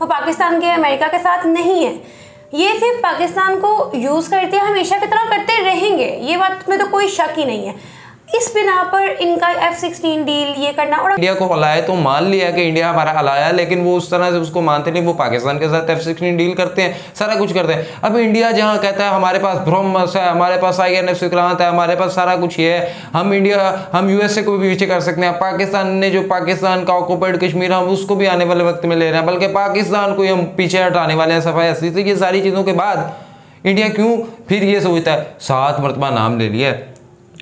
वो पाकिस्तान के अमेरिका के साथ नहीं है। ये सिर्फ पाकिस्तान को यूज़ करते हैं, हमेशा की तरह करते रहेंगे, ये बात में तो कोई शक ही नहीं है। इस बिना पर इनका F-16 डील ये करना, और इंडिया को हलाया तो मान लिया कि इंडिया हमारा हलाया, लेकिन वो उस तरह से उसको मानते नहीं। वो पाकिस्तान के साथ F-16 डील करते हैं, सारा कुछ करते हैं। अब इंडिया जहां कहता है हमारे पास ब्रह्मस है, हमारे पास INF विक्रांत है, हमारे पास सारा कुछ ये है, हम USA को भी पीछे कर सकते हैं। पाकिस्तान ने जो पाकिस्तान का ऑक्युपाइड कश्मीर, हम उसको भी आने वाले वक्त में ले रहे हैं, बल्कि पाकिस्तान को हम पीछे हटाने वाले हैं सफाई असली से। ये सारी चीज़ों के बाद इंडिया क्यों फिर ये सोचता है 7 मरतबा नाम ले लिया है,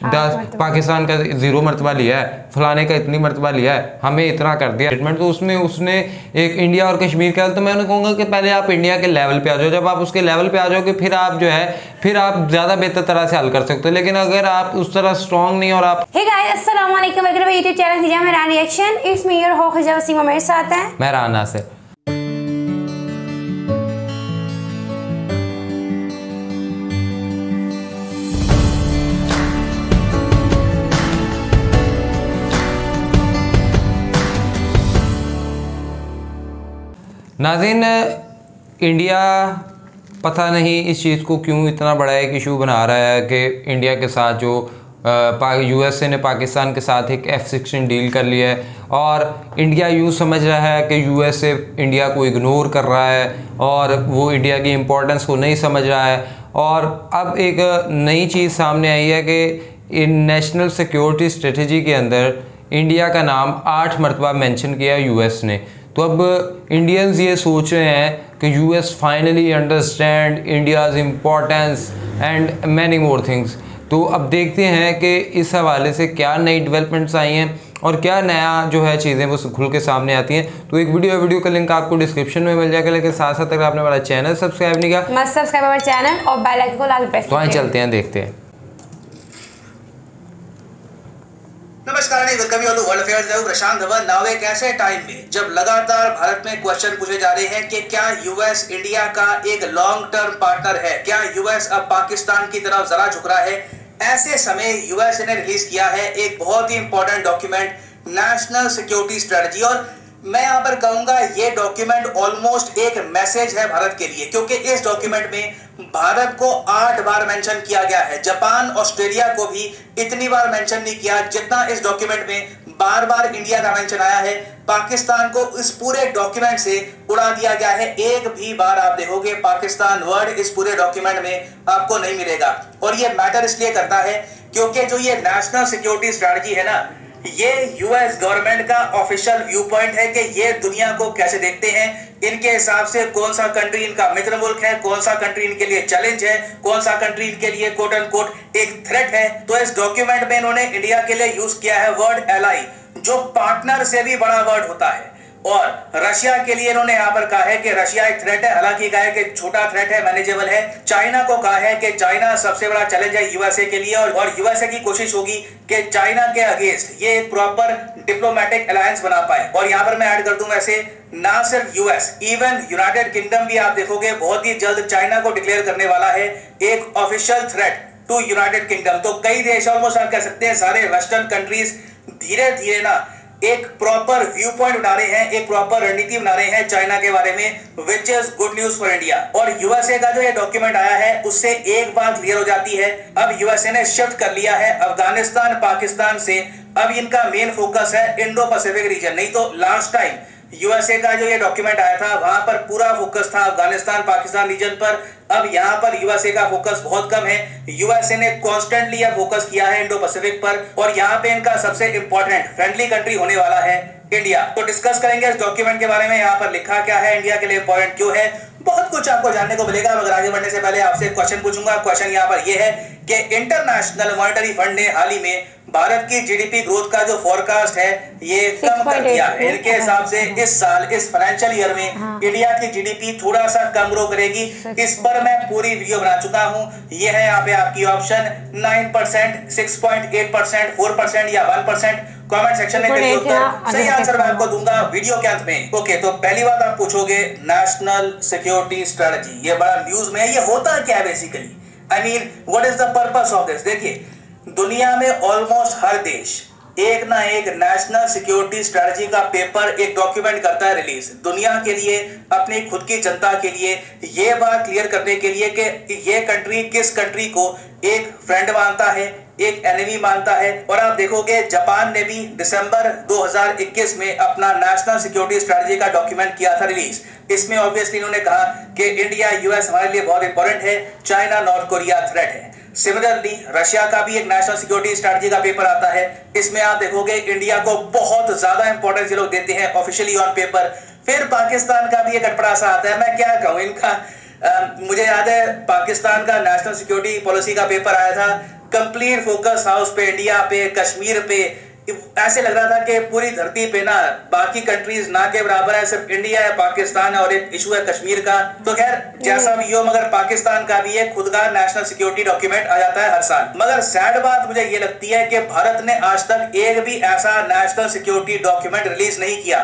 10 पाकिस्तान का 0 मरतबा लिया है, फलाने का इतनी मरतबा लिया है, हमें इतना कर दिया स्टेटमेंट। तो उसमें उसने एक इंडिया और कश्मीर का, तो मैं उन्हें कहूँगा कि पहले आप इंडिया के लेवल पे आ जाओ। जब आप उसके लेवल पे आ जाओगे फिर आप जो है फिर आप ज़्यादा बेहतर तरह से हल कर सकते हो। लेकिन अगर आप उस तरह स्ट्रॉन्ग नहीं और आप हे गाइस अस्सलाम वालेकुम, welcome to YouTube channel Hija मेरा reaction. It's me your host Hija Waseema, मेरे साथ हैं मैं राना से। नाज़रीन, इंडिया पता नहीं इस चीज़ को क्यों इतना बड़ा एक इशू बना रहा है कि इंडिया के साथ जो USA ने पाकिस्तान के साथ एक F-16 डील कर लिया है, और इंडिया यूँ समझ रहा है कि USA इंडिया को इग्नोर कर रहा है और वो इंडिया की इम्पोर्टेंस को नहीं समझ रहा है। और अब एक नई चीज़ सामने आई है कि इन नेशनल सिक्योरिटी स्ट्रेटजी के अंदर इंडिया का नाम 8 मरतबा मेंशन किया US ने। तो अब इंडियंस ये सोच रहे हैं कि US finally understand India's importance and many more things. तो अब देखते हैं कि इस हवाले से क्या नई डेवलपमेंट्स आई हैं और क्या नया जो है चीज़ें वो खुल के सामने आती हैं। तो एक वीडियो का लिंक आपको डिस्क्रिप्शन में मिल जाएगा, लेकिन साथ साथ अगर आपने हमारा चैनल सब्सक्राइब नहीं किया मस्ट सब्सक्राइब हमारा चैनल और बेल आइकन को लाजमी प्रेस तो आइए चलते हैं, देखते हैं। नमस्कार, कभी वर्ल्ड अफेयर्स प्रशांत धवन। नाव एक ऐसे टाइम में जब लगातार भारत में क्वेश्चन पूछे जा रहे हैं कि क्या US इंडिया का एक लॉन्ग टर्म पार्टनर है, क्या US अब पाकिस्तान की तरफ जरा झुक रहा है, ऐसे समय USA ने रिलीज किया है एक बहुत ही important document, national security strategy. और मैं यहाँ पर कहूंगा ये डॉक्यूमेंट ऑलमोस्ट एक मैसेज है भारत के लिए, क्योंकि इस डॉक्यूमेंट में भारत को 8 बार मेंशन किया गया है। जापान, ऑस्ट्रेलिया को भी इतनी बार मेंशन नहीं किया जितना इस डॉक्यूमेंट में बार बार इंडिया का मेंशन आया है। पाकिस्तान को इस पूरे डॉक्यूमेंट से उड़ा दिया गया है। एक भी बार आप देखोगे पाकिस्तान वर्ड इस पूरे डॉक्यूमेंट में आपको नहीं मिलेगा। और ये मैटर इसलिए करता है क्योंकि जो ये नेशनल सिक्योरिटी स्ट्रेटजी है ना, ये US गवर्नमेंट का ऑफिशियल व्यू पॉइंट है कि ये दुनिया को कैसे देखते हैं, इनके हिसाब से कौन सा कंट्री इनका मित्र मुल्क है, कौन सा कंट्री इनके लिए चैलेंज है, कौन सा कंट्री इनके लिए कोट एंड कोट एक थ्रेट है। तो इस डॉक्यूमेंट में इन्होंने इंडिया के लिए यूज किया है वर्ड एलाई, जो पार्टनर से भी बड़ा वर्ड होता है। और रशिया के लिए इन्होंने यहाँ पर कहा है कि रशिया एक थ्रेट है, हालांकि कहा है कि छोटा थ्रेट है, मैनेजेबल है। चाइना को कहा है कि चाइना सबसे बड़ा चैलेंज है USA के लिए, और USA की कोशिश होगी कि चाइना के अगेंस्ट ये एक प्रॉपर डिप्लोमेटिक अलायंस बना पाए। और यहाँ पर मैं ऐड कर दूंगा ऐसे ना सिर्फ US, इवन यूनाइटेड किंगडम भी आप देखोगे बहुत ही जल्द चाइना को डिक्लेयर करने वाला है एक official threat to United Kingdom. तो कई देश, ऑलमोस्ट आप कह सकते हैं सारे वेस्टर्न कंट्रीज धीरे धीरे ना एक प्रॉपर व्यू पॉइंट बना रहे हैं, एक प्रॉपर रणनीति बना रहे हैं चाइना के बारे में, which is good news for India. और USA का जो ये डॉक्यूमेंट आया है उससे एक बात क्लियर हो जाती है, अब USA ने शिफ्ट कर लिया है अफगानिस्तान पाकिस्तान से। अब इनका मेन फोकस है इंडो पैसिफिक रीजन। नहीं तो लास्ट टाइम USA का जो ये डॉक्यूमेंट आया था वहां पर पूरा फोकस था अफगानिस्तान पाकिस्तान रीजन पर। अब यहाँ पर USA का फोकस बहुत कम है। USA ने कॉन्स्टेंटली अब फोकस किया है इंडो पैसिफिक पर, और यहाँ पे इनका सबसे इंपॉर्टेंट फ्रेंडली कंट्री होने वाला है इंडिया। तो डिस्कस करेंगे इस डॉक्यूमेंट के बारे में, यहाँ पर लिखा क्या है, इंडिया के लिए इंपॉर्टेंट क्यों है, बहुत कुछ आपको जानने को मिलेगा। मगर आगे बढ़ने से पहले आपसे एक क्वेश्चन पूछूंगा। क्वेश्चन यहाँ पर यह है कि इंटरनेशनल मॉनेटरी फंड ने हाल ही में भारत की GDP ग्रोथ का जो फोरकास्ट है ये कम कर दिया है। इनके हिसाब से इस साल, इस फाइनेंशियल ईयर में इंडिया की GDP थोड़ा सा कम ग्रो करेगी। इस पर मैं पूरी वीडियो बना चुका हूं। ये है यहाँ पे आपकी ऑप्शन 9%, 6.8%, 4% या 1%। कमेंट सेक्शन में करिए उत्तर, सही आंसर मैं आपको दूंगा वीडियो के अंत में। ओके, तो पहली बात आप पूछोगे नेशनल सिक्योरिटी स्ट्रेटजी, ये बड़ा न्यूज में है, ये होता क्या है basically, I mean what is the purpose of this. देखिए, दुनिया में ऑलमोस्ट हर देश एक ना एक नेशनल सिक्योरिटी स्ट्रेटजी का पेपर, एक डॉक्यूमेंट करता है रिलीज, दुनिया के लिए, अपनी खुद की जनता के लिए, ये बात क्लियर करने के लिए कि ये कंट्री किस कंट्री को एक फ्रेंड मानता है, एक एनिमी मानता है। और आप देखोगे जापान ने भी दिसंबर 2021 में अपना नेशनल सिक्योरिटी स्ट्रेटजी का डॉक्यूमेंट किया था रिलीज। इसमें ऑब्वियसली इन्होंने कहा कि इंडिया यूएस हमारे लिए बहुत इंपॉर्टेंट है, चाइना नॉर्थ कोरिया थ्रेट है। सिमिलरली रशिया का भी एक नेशनल सिक्योरिटी स्ट्रेटजी का पेपर आता है, इसमें आप देखोगे इंडिया को बहुत ज्यादा इंपॉर्टेंस ये लोग देते हैं ऑफिशियली ऑन पेपर। फिर पाकिस्तान का भी एक अटपटा सा आता है, मैं क्या कहूँ इनका। मुझे याद है पाकिस्तान का नेशनल सिक्योरिटी पॉलिसी का पेपर आया था, कंप्लीट फोकस था उस पे, इंडिया पे, कश्मीर पे। ऐसे लग रहा था कि पूरी धरती पे ना बाकी कंट्रीज ना के बराबर है, सिर्फ इंडिया है, पाकिस्तान है और एक इशू है कश्मीर का। तो खैर जैसा भी हो, मगर पाकिस्तान का भी एक खुद का नेशनल सिक्योरिटी डॉक्यूमेंट आ जाता है हर साल। मगर सैड बात मुझे ये लगती है कि भारत ने आज तक एक भी ऐसा नेशनल सिक्योरिटी डॉक्यूमेंट रिलीज नहीं किया।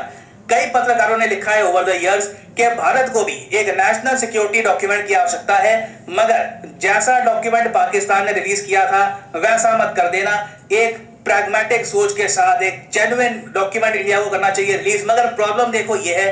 कई पत्रकारों ने लिखा है ओवर द इयर्स कि भारत को भी एक नेशनल सिक्योरिटी डॉक्यूमेंट की आवश्यकता है, मगर जैसा डॉक्यूमेंट पाकिस्तान ने रिलीज किया था वैसा मत कर देना। एक प्रैग्मेटिक सोच के साथ एक जेन्युइन डॉक्यूमेंट इंडिया को करना चाहिए रिलीज। मगर प्रॉब्लम देखो ये है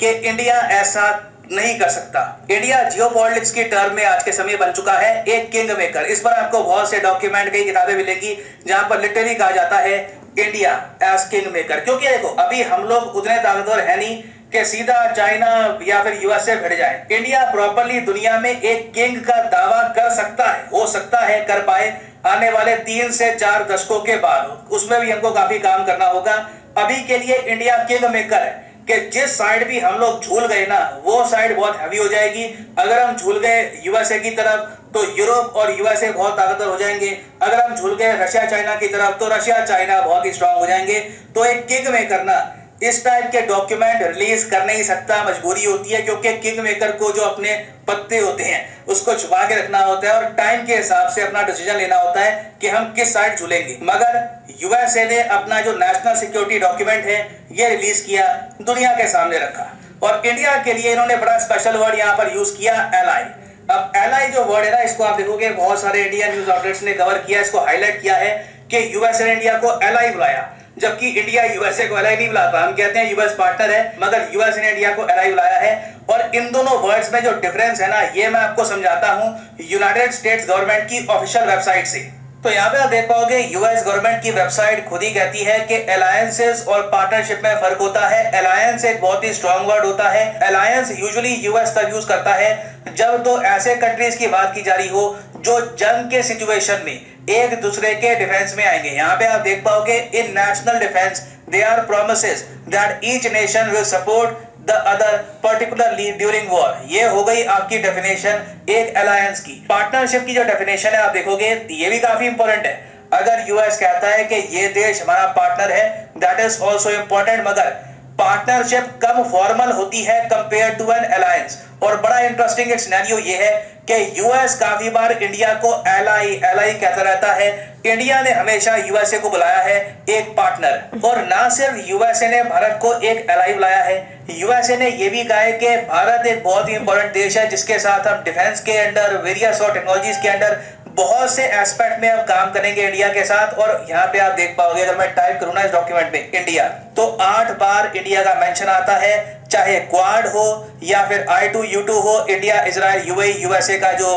कि इंडिया ऐसा नहीं कर सकता। इंडिया जियोपॉलिटिक्स की टर्म में आज के समय बन चुका है एक किंग मेकर। इस पर आपको बहुत से डॉक्यूमेंट, कई किताबें मिलेंगी जहां पर लिटरली कहा जाता है इंडिया एज किंग मेकर। क्योंकि देखो अभी हम लोग उतने ताकतवर है नहीं कि सीधा चाइना या फिर यूएसए भिड़ जाए। इंडिया प्रॉपर्ली दुनिया में एक किंग का दावा कर सकता है, हो सकता है कर पाए आने वाले 3 से 4 दशकों के बाद। उसमें भी हमको काफी काम करना होगा। अभी के लिए इंडिया किंग मेकर है कि जिस साइड भी हम लोग झूल गए ना, वो साइड बहुत हैवी हो जाएगी। अगर हम झूल गए यूएसए की तरफ तो यूरोप और यूएसए बहुत ताकतवर हो जाएंगे। अगर हम झूल गए रशिया चाइना की तरफ तो रशिया चाइना बहुत ही स्ट्रांग हो जाएंगे। तो एक किंग मेकर ना इस टाइप के डॉक्यूमेंट रिलीज कर नहीं सकता, मजबूरी होती है, क्योंकि किंग मेकर को जो अपने पत्ते होते हैं उसको छुपा के रखना होता है और टाइम के हिसाब से अपना डिसीजन लेना होता है कि हम किस साइड झूलेंगे। मगर यूएसए ने अपना जो नेशनल सिक्योरिटी डॉक्यूमेंट है ये रिलीज किया, दुनिया के सामने रखा। और इंडिया के लिए इन्होंने बड़ा स्पेशल वर्ड यहाँ पर यूज किया, एलाई। अब एलाई जो वर्ड है ना, इसको आप देखोगे बहुत सारे इंडियन न्यूज आउटलेट्स ने कवर किया, इसको हाईलाइट किया है कि यूएसए ने इंडिया को एलाई बुलाया, जबकि इंडिया यूएसए को एलाई नहीं बुलाता। हम कहते हैं यूएस पार्टनर है, मगर यूएसए ने इंडिया को एलाई बुलाया है। और इन दोनों वर्ड्स में जो डिफरेंस है ना, ये मैं आपको समझाता हूं यूनाइटेड स्टेट्स गवर्नमेंट की ऑफिशियल वेबसाइट से। तो यहाँ पे आप देख पाओगे यूएस गवर्नमेंट की वेबसाइट खुद ही कहती है कि अलायंसेस और पार्टनरशिप में फर्क होता है। अलायंस एक बहुत ही स्ट्रॉन्ग वर्ड होता है। अलायंस यूजुअली यूएस तब यूज करता है जब तो ऐसे कंट्रीज की बात की जा रही हो जो जंग के सिचुएशन में एक दूसरे के डिफेंस में आएंगे। यहाँ पे आप देख पाओगे in national defence they are promises that each nation will support the other particularly during war. ये हो गई आपकी डेफिनेशन एक अलायंस की। पार्टनरशिप की जो डेफिनेशन है आप देखोगे ये भी काफी इंपॉर्टेंट है। अगर यूएस कहता है कि ये देश हमारा पार्टनर है, दैट इज ऑल्सो इंपॉर्टेंट, मगर पार्टनरशिप कम फॉर्मल होती है कंपेयर टू एन अलायंस। और बड़ा इंटरेस्टिंग एक सिनेरियो ये है कि यूएस काफी बार इंडिया को एलाई कहता रहता है। इंडिया ने हमेशा यूएसए को बुलाया है एक पार्टनर, और ना सिर्फ यूएसए ने भारत को एक एलाई बुलाया है, यूएसए ने यह भी कहा है कि भारत एक बहुत ही इंपॉर्टेंट देश है जिसके साथ हम डिफेंस के अंडर, वेरियस और टेक्नोलॉजीज के अंडर बहुत से एस्पेक्ट में हम काम करेंगे इंडिया के साथ। और यहाँ पे आप देख पाओगे अगर मैं टाइप करूँ ना इस डॉक्यूमेंट में इंडिया, तो 8 बार इंडिया का मेंशन आता है, चाहे क्वाड हो या फिर I2U2 हो, इंडिया, इजराइल, यूएई, यूएसए का जो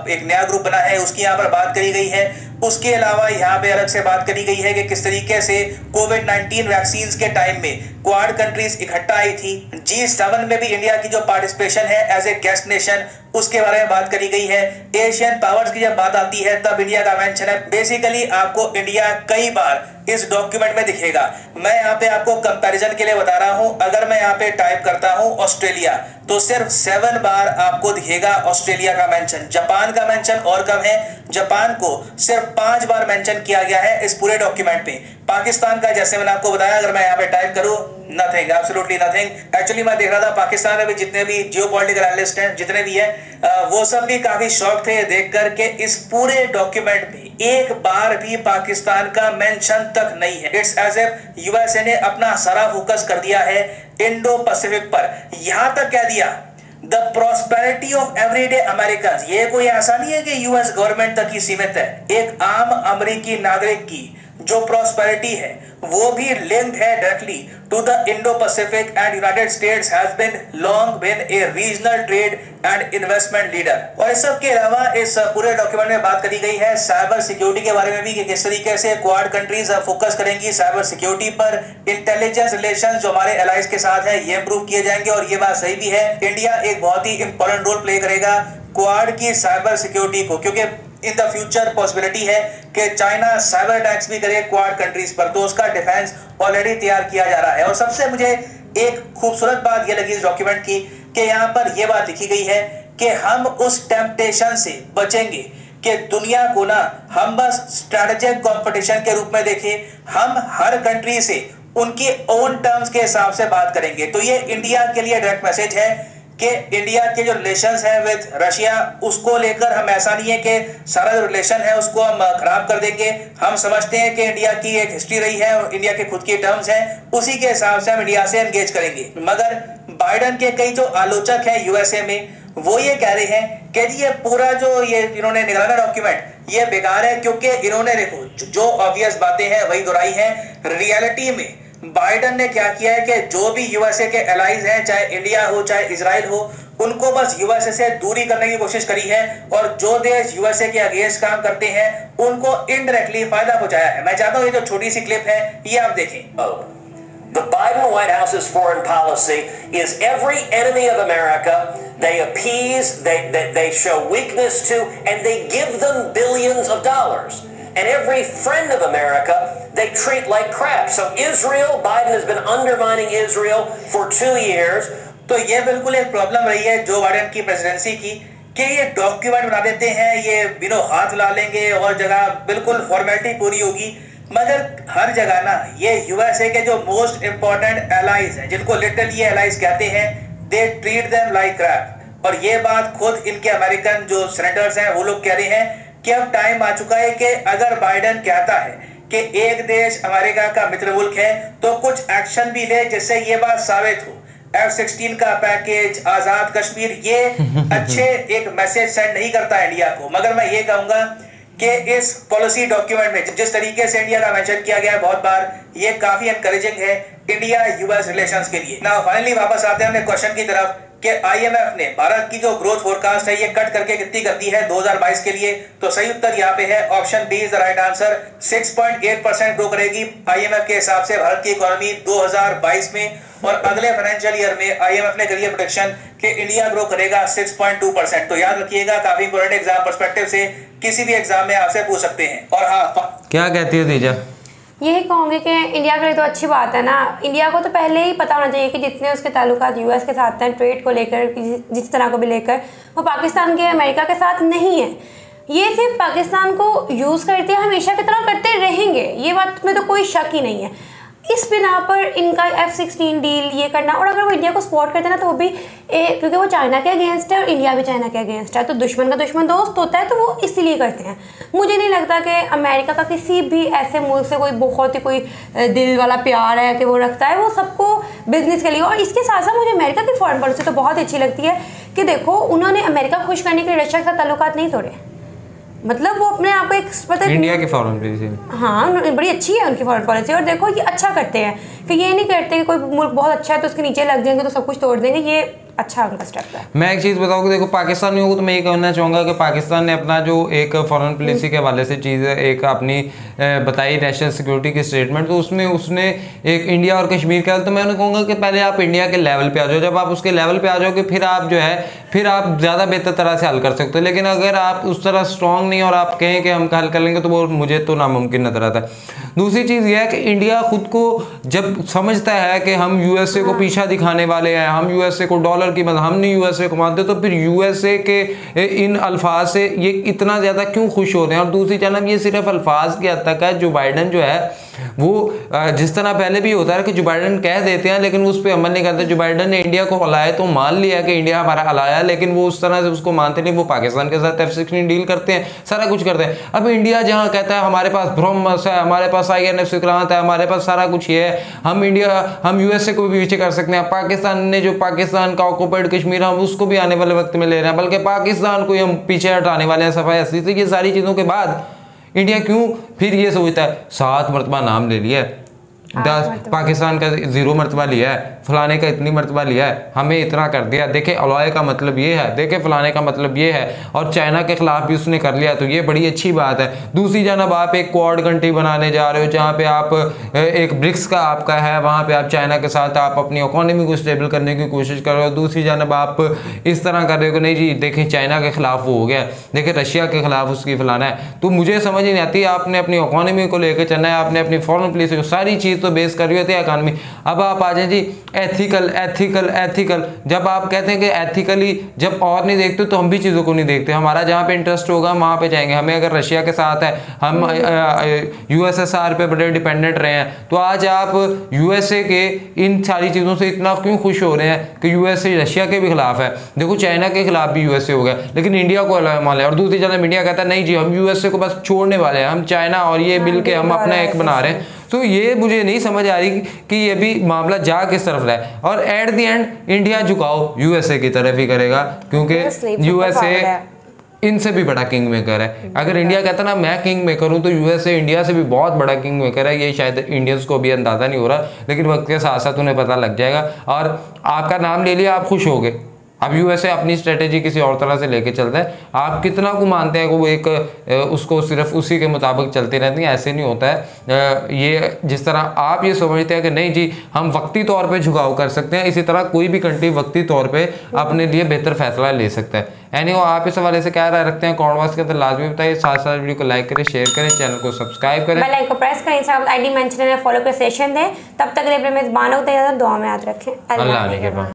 एक नया ग्रुप बना है उसकी यहाँ पर बात करी गई है। उसके अलावा यहाँ पे अलग से बात करी गई है कि किस तरीके से कोविड-19 वैक्सीन के टाइम में क्वाड कंट्रीज इकट्ठा आई थी। G7 में भी इंडिया की जो पार्टिसिपेशन है एज ए गेस्ट नेशन, उसके बारे में बात करी गई है। एशियन पावर्स की जब बात आती है तब इंडिया का मेंशन है। बेसिकली आपको इंडिया कई बार इस डॉक्यूमेंट में दिखेगा। मैं यहाँ पे आपको कंपैरिजन के लिए बता रहा हूँ, अगर मैं यहाँ पे टाइप करता हूँ ऑस्ट्रेलिया तो सिर्फ 7 बार आपको दिखेगा ऑस्ट्रेलिया का मेंशन। जापान का मेंशन और कम है, जापान को सिर्फ 5 बार मेंशन किया गया है इस पूरे डॉक्यूमेंट में। पाकिस्तान का जैसे मैंने आपको बताया, अगर मैं यहाँ पे टाइप करूँ नथिंग, एब्सोल्युटली नथिंग। एक्चुअली मैं देख रहा था पाकिस्तान में भी जितने भी जियोपॉलिटिकल एनालिस्ट हैं, जितने भी हैं, वो सब भी काफी शॉक थे देख करके इस पूरे डॉक्यूमेंट में एक बार भी पाकिस्तान का मेंशन तक नहीं है। इट्स एज इफ यूएसए ने अपना सारा फोकस कर दिया है इंडो पैसिफिक पर। यहां तक कह दिया the prosperity of everyday American. ये कोई ऐसा नहीं है कि यूएस गवर्नमेंट तक ही सीमित है। एक आम अमेरिकी नागरिक की जो प्रॉस्पेरिटी है वो भी लिंक्ड है directly to the Indo Pacific and United States has been long been a regional trade and investment leader. और इस सब के अलावा इस पूरे डॉक्यूमेंट में बात करी गई है साइबर सिक्योरिटी के बारे में भी कि किस तरीके से क्वाड कंट्रीज फोकस करेंगी साइबर सिक्योरिटी पर। इंटेलिजेंस रिलेशन जो हमारे एलाइज के साथ है ये इंप्रूव किए जाएंगे और ये बात सही भी है, इंडिया एक बहुत ही इंपॉर्टेंट रोल प्ले करेगा क्वाड की साइबर सिक्योरिटी को, क्योंकि इन द फ्यूचर पॉसिबिलिटी है कि चाइना साइबर अटैक्स भी करे क्वाड कंट्रीज पर, तो उसका डिफेंस ऑलरेडी तैयार किया जा रहा है। और सबसे मुझे एक खूबसूरत बात ये लगी इस डॉक्यूमेंट की कि यहाँ पर यह बात लिखी गई है कि हम उस टेम्पटेशन से बचेंगे कि दुनिया को ना हम बस स्ट्रेटेजिक कंपटीशन के रूप में देखें, हम हर कंट्री से उनकी ओन टर्म्स के हिसाब से बात करेंगे। तो ये इंडिया के लिए डायरेक्ट मैसेज है कि इंडिया के जो रिलेशंस है विद रशिया उसको लेकर हम ऐसा नहीं है कि सारा जो रिलेशन है उसको हम खराब कर देंगे। हम समझते हैं कि इंडिया की एक हिस्ट्री रही है और इंडिया के खुद की टर्म्स हैं, उसी के हिसाब से हम इंडिया से एंगेज करेंगे। मगर बाइडन के कई जो आलोचक हैं यूएसए में वो ये कह रहे हैं कि ये पूरा जो ये इन्होंने निकाला डॉक्यूमेंट ये बेकार है, क्योंकि इन्होंने देखो जो ऑब्वियस बातें हैं वही दोहराई हैं। रियलिटी में बाइडन ने क्या किया है कि जो भी यूएसए के एलाइज हैं, चाहे इंडिया हो चाहे इजराइल हो, उनको बस यूएसए से दूरी करने की कोशिश करी है और जो देश यूएसए के अगेंस्ट काम करते हैं उनको इनडायरेक्टली फायदा पहुंचाया है। मैं चाहता हूं ये जो छोटी सी क्लिप है ये आप देखें। The Biden White House's foreign policy is every enemy of America they appease, they show weakness to, and they give them billions of dollars. And every friend of America they treat like crap. So Israel, Biden has been undermining Israel for 2 years. तो ये बिल्कुल एक problem रही है Joe Biden की presidency की कि ये डॉक्यूमेंट बना देते हैं, ये बिनो हाथ ला लेंगे और जगह बिल्कुल फॉर्मेलिटी पूरी होगी, मगर हर जगह ना ये यूएसए के जो मोस्ट इंपॉर्टेंट एलाइज हैं जिनको लिटरली एलाइज कहते हैं they treat them like crap. और ये बात खुद इनके अमेरिकन जो सेनेटर्स हैं वो लोग कह रहे हैं कि अब टाइम आ चुका है कि अगर बाइडेन कहता है कि एक देश अमेरिका का मित्र मुल्क है तो कुछ एक्शन भी ले जिससे ये बात साबित हो। F-16 का पैकेज, आजाद कश्मीर, ये अच्छे एक मैसेज सेंड नहीं करता इंडिया को। मगर मैं ये कहूंगा कि इस पॉलिसी डॉक्यूमेंट में जिस तरीके से इंडिया का मेंशन किया गया है बहुत बार, ये काफी एनकरेजिंग है इंडिया यूएस रिलेशंस के लिए। नाउ फाइनली वापस आते हैं अपने क्वेश्चन की तरफ कि आईएमएफ ने भारत की जो ग्रोथ फोरकास्ट है ये कट करके कितनी कर दी है 2022 के लिए। तो सही उत्तर यहाँ पे है option B is the right answer. 6.8% grow करेगी आईएमएफ के हिसाब से भारत की इकोनॉमी 2022 में, और अगले फाइनेंशियल ईयर में आईएमएफ ने करी है प्रोडिक्शन कि इंडिया ग्रो करेगा 6.2%। तो याद रखिएगा, काफी इंपोर्टेंट एग्जाम पर्सपेक्टिव से किसी भी एग्जाम में आपसे पूछ सकते हैं। और हाँ, क्या कहती है तेजा? यही कहूँगी कि इंडिया के लिए तो अच्छी बात है ना। इंडिया को तो पहले ही पता होना चाहिए कि जितने उसके ताल्लुकात यूएस के साथ हैं, ट्रेड को लेकर जिस तरह को भी लेकर, वो पाकिस्तान के अमेरिका के साथ नहीं है। ये सिर्फ पाकिस्तान को यूज़ करते हैं, हमेशा की तरह करते रहेंगे, ये बात में तो कोई शक ही नहीं है। इस बिना पर इनका F-16 डील ये करना, और अगर वो इंडिया को सपोर्ट करते हैं ना तो वो भी क्योंकि वो चाइना के अगेंस्ट है और इंडिया भी चाइना के अगेंस्ट है, तो दुश्मन का दुश्मन दोस्त होता है, तो वो इसीलिए करते हैं। मुझे नहीं लगता कि अमेरिका का किसी भी ऐसे मुल्क से कोई बहुत ही कोई दिल वाला प्यार है कि वो रखता है, वो सबको बिजनेस के लिए। और इसके साथ साथ मुझे अमेरिका की फॉरेन पॉलिसी तो बहुत अच्छी लगती है कि देखो उन्होंने अमेरिका खुश करने के लिए रशिया के साथ ताल्लुकात नहीं तोड़े, मतलब वो अपने आप को एक मतलब इंडिया की फॉरेन पॉलिसी, हाँ बड़ी अच्छी है उनकी फॉरेन पॉलिसी। और देखो ये अच्छा करते हैं कि ये नहीं करते कि कोई मुल्क बहुत अच्छा है तो उसके नीचे लग जाएंगे तो सब कुछ तोड़ देंगे, ये अच्छा उनका स्टेप है। मैं एक चीज़ बताऊँ कि देखो पाकिस्तानियों को तो मैं ये कहना चाहूँगा कि पाकिस्तान ने अपना जो एक फॉरेन पॉलिसी के हवाले से चीज़ एक अपनी बताई नेशनल सिक्योरिटी की स्टेटमेंट, तो उसमें उसने एक इंडिया और कश्मीर का, तो मैं उन्हें कहूँगा कि पहले आप इंडिया के लेवल पे आ जाओ, जब आप उसके लेवल पे आ जाओगे फिर आप जो है फिर आप ज़्यादा बेहतर तरह से हल कर सकते हो। लेकिन अगर आप उस तरह स्ट्रॉन्ग नहीं और आप कहें कि हम हल कर लेंगे तो वो मुझे तो नामुमकिन नजर आता है। दूसरी चीज़ यह है कि इंडिया खुद को जब समझता है कि हम यूएसए को पीछा दिखाने वाले हैं, हम यूएसए को डॉलर की मतलब हम नहीं यूएसए को मानते, तो फिर यूएसए के इन अल्फाज से ये इतना ज़्यादा क्यों खुश होते हैं। और दूसरी जानब ये सिर्फ अल्फाज की हद तक है। जो बाइडन जो है वो जिस तरह पहले भी होता है कि जो बाइडन कह देते हैं लेकिन उस पर अमल नहीं करते। जो बाइडन ने इंडिया को हलाया तो मान लिया कि इंडिया हमारा हलाया, लेकिन वो उस तरह से उसको मानते नहीं। वो पाकिस्तान के साथ F-16 डील करते हैं, सारा कुछ करते हैं। अब इंडिया जहाँ कहता है हमारे पास ब्रह्मस है, हमारे पास INF विक्रांत है, हमारे पास सारा कुछ ये है, हम यूएसए को भी पीछे कर सकते हैं। पाकिस्तान ने जो पाकिस्तान का ऑक्युपाइड कश्मीर हम उसको भी आने वाले वक्त में ले रहे हैं, बल्कि पाकिस्तान को हम पीछे हटाने वाले हैं सफाई हस्ती से। ये सारी चीज़ों के बाद इंडिया क्यों फिर ये सोचता है 7 मरतबा नाम ले लिया है, 10 पाकिस्तान का 0 मरतबा लिया है, फलाने का इतनी मरतबा लिया है, हमें इतना कर दिया, देखे अलॉय का मतलब ये है, देखे फलाने का मतलब ये है, और चाइना के खिलाफ भी उसने कर लिया, तो ये बड़ी अच्छी बात है। दूसरी जानब आप एक क्वाड कंट्री बनाने जा रहे हो जहाँ पे आप एक ब्रिक्स का आपका है, वहाँ पे आप चाइना के साथ आप अपनी इकोनॉमी को स्टेबल करने की कोशिश कर रहे हो। दूसरी जानब आप इस तरह कर रहे हो कि नहीं जी देखें चाइना के खिलाफ वो हो गया, देखें रशिया के खिलाफ उसकी फलाना है। तो मुझे समझ नहीं आती, आपने अपनी इकोनॉमी को लेकर चलना है, आपने अपनी फॉरेन पॉलिसी को सारी चीज़ तो बेस कर रही होती है इकॉनमी। अब आप आ जाए जी एथिकल एथिकल एथिकल, जब आप कहते हैं कि एथिकली जब और नहीं देखते तो हम भी चीज़ों को नहीं देखते, हमारा जहाँ पे इंटरेस्ट होगा वहाँ पे जाएंगे। हमें अगर रशिया के साथ है, हम यूएसएसआर पे बड़े डिपेंडेंट रहे हैं, तो आज आप यूएसए के इन सारी चीज़ों से इतना क्यों खुश हो रहे हैं कि यूएसए रशिया के भी खिलाफ है। देखो चाइना के खिलाफ भी यूएसए हो गया, लेकिन इंडिया को अलग मान लिया। और दूसरी जानब इंडिया कहता है नहीं जी हम यूएसए को बस छोड़ने वाले हैं, हम चाइना और ये मिल के हम अपना एक बना रहे हैं। तो ये मुझे नहीं समझ आ रही कि ये भी मामला जा किस तरफ रहा है। और एट द एंड इंडिया झुकाव यूएसए की तरफ ही करेगा, क्योंकि यूएसए इनसे भी बड़ा किंग मेकर है। अगर इंडिया कहता ना मैं किंग मेकर हूँ, तो यूएसए इंडिया से भी बहुत बड़ा किंग मेकर है। ये शायद इंडियंस को भी अंदाज़ा नहीं हो रहा, लेकिन वक्त के साथ साथ उन्हें पता लग जाएगा। और आपका नाम ले लिया, आप खुश हो गए। अब यूएसए अपनी स्ट्रेटेजी किसी और तरह से लेके चलता है, आप कितना को मानते हैं कि वो एक उसको सिर्फ उसी के मुताबिक चलती रहती है, ऐसे नहीं होता है। ये जिस तरह आप ये समझते हैं कि नहीं जी हम वक्ती तौर पे झुकाव कर सकते हैं, इसी तरह कोई भी कंट्री वक्ती तौर पे अपने लिए बेहतर फैसला ले सकता है। एनीवे आप इस हवाले से क्या राय रखते हैं कमेंट बॉक्स के अंदर लाजमी बताइए। साथ साथ वीडियो को लाइक करें, शेयर करें, चैनल को सब्सक्राइब करें, बेल आइकन को प्रेस करें, इंस्टाग्राम आईडी मेंशन है, फॉलो कर सेशन दें। तब तक अपने मेजबान होते हैं, दुआ में याद रखें। अल्लाह ने के बाद।